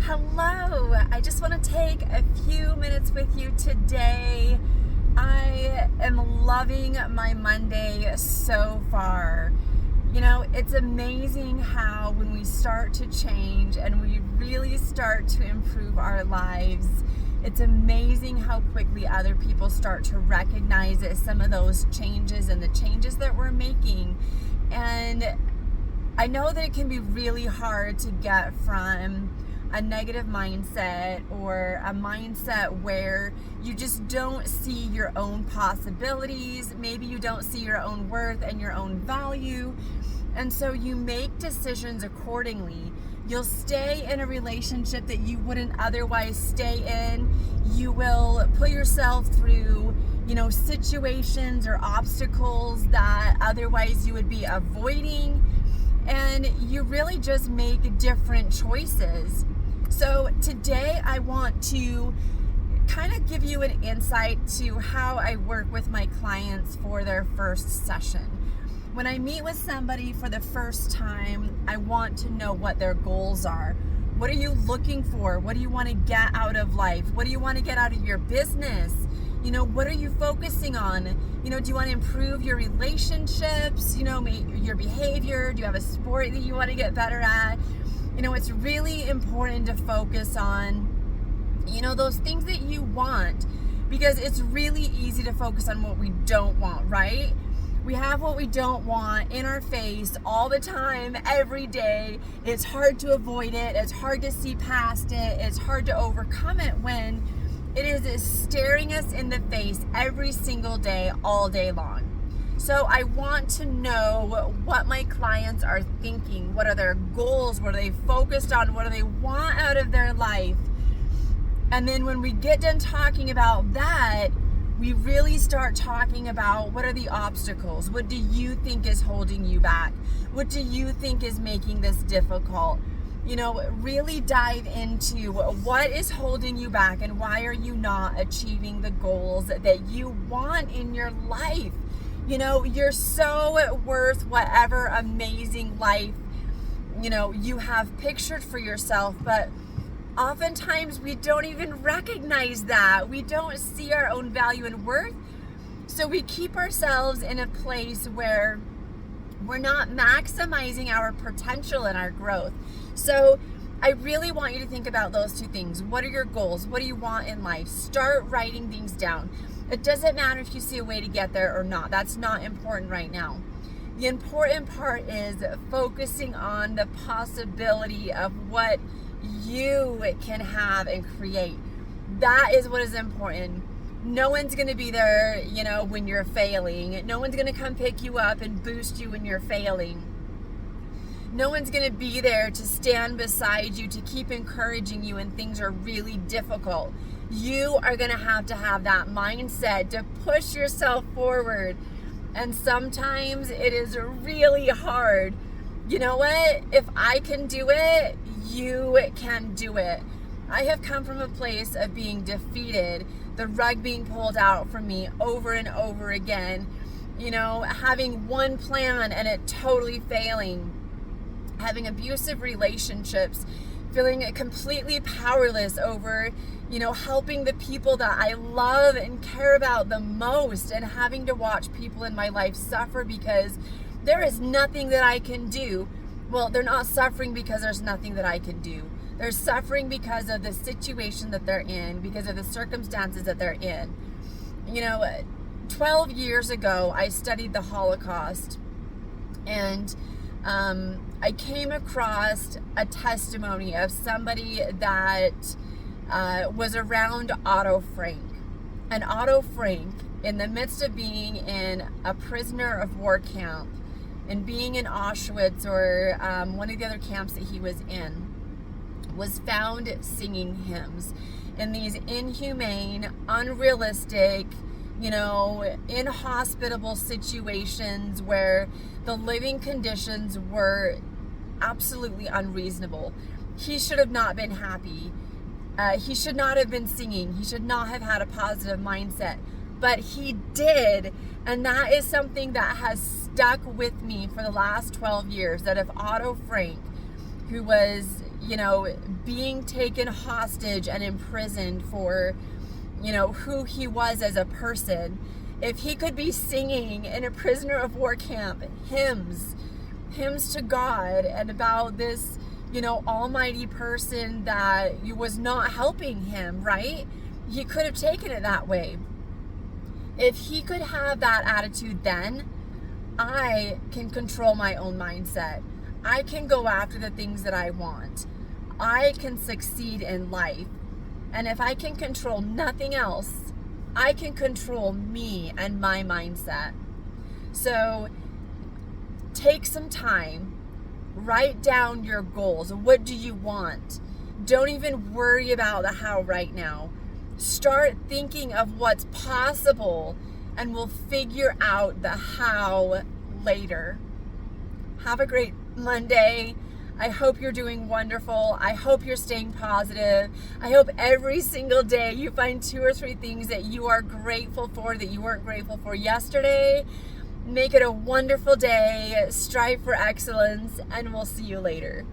Hello, I just want to take a few minutes with you today. I am loving my Monday so far. You know, it's amazing how when we start to change and we really start to improve our lives, it's amazing how quickly other people start to recognize some of those changes and the changes that we're making. And I know that it can be really hard to get from a negative mindset or a mindset where you just don't see your own possibilities. Maybe you don't see your own worth and your own value. And so you make decisions accordingly. You'll stay in a relationship that you wouldn't otherwise stay in. You will put yourself through, situations or obstacles that otherwise you would be avoiding. And you really just make different choices. So today I want to kind of give you an insight to how I work with my clients for their first session. When I meet with somebody for the first time, I want to know what their goals are. What are you looking for? What do you want to get out of life? What do you want to get out of your business? What are you focusing on? Do you want to improve your relationships? Your behavior? Do you have a sport that you want to get better at? It's really important to focus on, those things that you want, because it's really easy to focus on what we don't want, right? We have what we don't want in our face all the time, every day. It's hard to avoid it. It's hard to see past it. It's hard to overcome it when it is staring us in the face every single day, all day long. So I want to know what my clients are thinking. What are their goals? What are they focused on? What do they want out of their life? And then when we get done talking about that, we really start talking about what are the obstacles? What do you think is holding you back? What do you think is making this difficult? Really dive into what is holding you back and why are you not achieving the goals that you want in your life? You're so worth whatever amazing life, you have pictured for yourself, but oftentimes we don't even recognize that. We don't see our own value and worth. So we keep ourselves in a place where we're not maximizing our potential and our growth. So I really want you to think about those two things. What are your goals? What do you want in life? Start writing things down. It doesn't matter if you see a way to get there or not. That's not important right now. The important part is focusing on the possibility of what you can have and create. That is what is important. No one's going to be there, when you're failing. No one's going to come pick you up and boost you when you're failing. No one's going to be there to stand beside you, to keep encouraging you when things are really difficult. You are going to have that mindset to push yourself forward. And sometimes it is really hard. You know what? If I can do it, you can do it. I have come from a place of being defeated, the rug being pulled out from me over and over again, having one plan and it totally failing, having abusive relationships, feeling completely powerless over, helping the people that I love and care about the most, and having to watch people in my life suffer because there is nothing that I can do. Well, they're not suffering because there's nothing that I can do. They're suffering because of the situation that they're in, because of the circumstances that they're in. 12 years ago, I studied the Holocaust, and I came across a testimony of somebody that was around Otto Frank. And Otto Frank, in the midst of being in a prisoner of war camp and being in Auschwitz or one of the other camps that he was in, was found singing hymns in these inhumane, unrealistic, inhospitable situations where the living conditions were absolutely unreasonable. He should have not been happy. He should not have been singing. He should not have had a positive mindset. But he did. And that is something that has stuck with me for the last 12 years. That if Otto Frank, who was, being taken hostage and imprisoned for, who he was as a person. If he could be singing in a prisoner of war camp hymns to God and about this, almighty person that was not helping him, right? He could have taken it that way. If he could have that attitude, then I can control my own mindset. I can go after the things that I want. I can succeed in life. And if I can control nothing else, I can control me and my mindset. So take some time, write down your goals. What do you want? Don't even worry about the how right now. Start thinking of what's possible, and we'll figure out the how later. Have a great Monday. I hope you're doing wonderful. I hope you're staying positive. I hope every single day you find 2 or 3 things that you are grateful for that you weren't grateful for yesterday. Make it a wonderful day. Strive for excellence, and we'll see you later.